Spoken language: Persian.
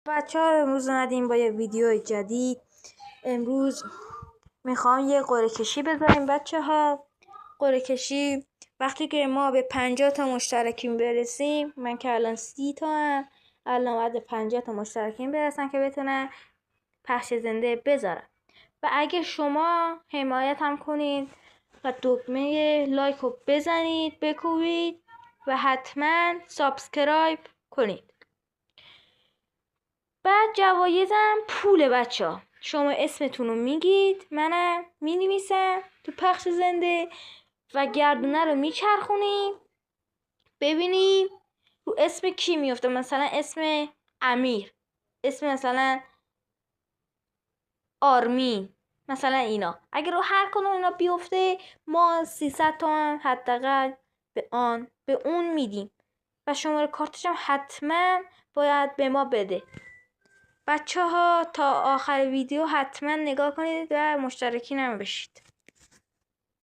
بچه ها امروز اومدیم با یه ویدیو جدید. امروز میخوام یه قرعه کشی بذاریم بچه ها. قرعه کشی وقتی که ما به 50 تا مشترکین برسیم، من که الان 30 تا هم، الان باید 50 تا مشترکین برسن که بتونن پخش زنده بذارن. و اگه شما حمایت هم کنید و دکمه لایک رو بزنید، بکوبید و حتما سابسکرایب کنید. بعد جوایزم پول بچه ها. شما اسمتون رو میگید، منم مینویسم تو پخش زنده و گردونه رو میچرخونیم ببینیم رو اسم کی میفته. مثلا اسم امیر، اسم مثلا آرمین، مثلا اینا. اگر رو هر کدوم اینا بیفته ما 300 تومن حداقل به اون میدیم و شماره کارتش هم حتما باید به ما بده. بچه ها تا آخر ویدیو حتما نگاه کنید و مشترکین هم بشید.